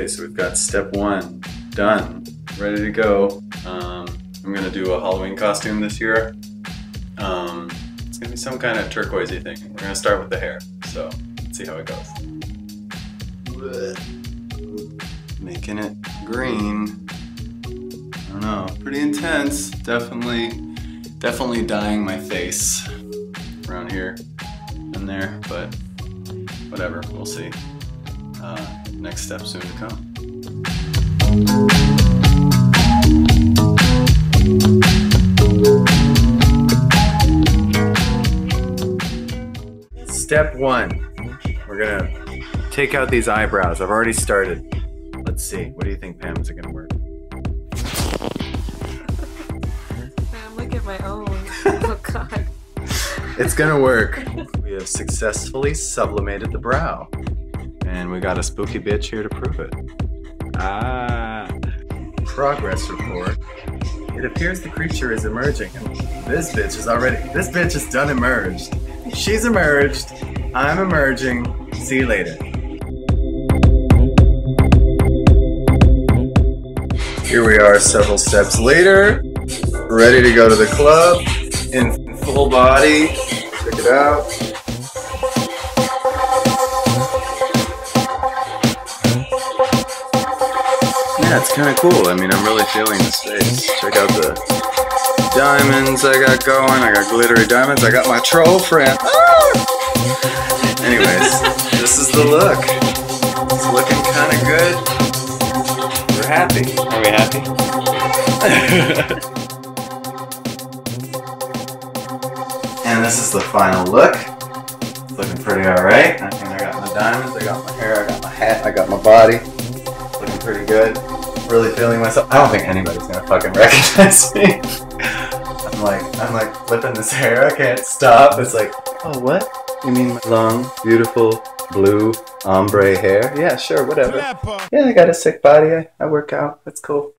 Okay, so we've got step 1 done, ready to go. I'm gonna do a Halloween costume this year. It's gonna be some kind of turquoisey thing. We're gonna start with the hair, so let's see how it goes. Making it green. I don't know, pretty intense. Definitely dyeing my face around here and there, but whatever, we'll see. Next step soon to come. Step 1, we're gonna take out these eyebrows. I've already started. Let's see, what do you think, Pam? Is it gonna work? Look at my own. Oh God. It's gonna work. We have successfully sublimated the brow. And we got a spooky bitch here to prove it. Progress report. It appears the creature is emerging. This bitch is done emerged. She's emerged. I'm emerging. See you later. Here we are several steps later. Ready to go to the club in full body. Check it out. Yeah, it's kind of cool. I mean, I'm really feeling this face. Check out the diamonds I got going. I got glittery diamonds. I got my troll friend. Anyways, this is the look. It's looking kind of good. We're happy. Are we happy? And this is the final look. It's looking pretty alright. I think I got my diamonds, I got my hair, I got my hat, I got my body. Looking pretty good. Really feeling myself. I don't think anybody's gonna fucking recognize me. I'm like flipping this hair, I can't stop. It's like, oh, what? You mean my long, beautiful, blue ombre hair? Yeah, sure, whatever. Yeah, I got a sick body. I work out. That's cool.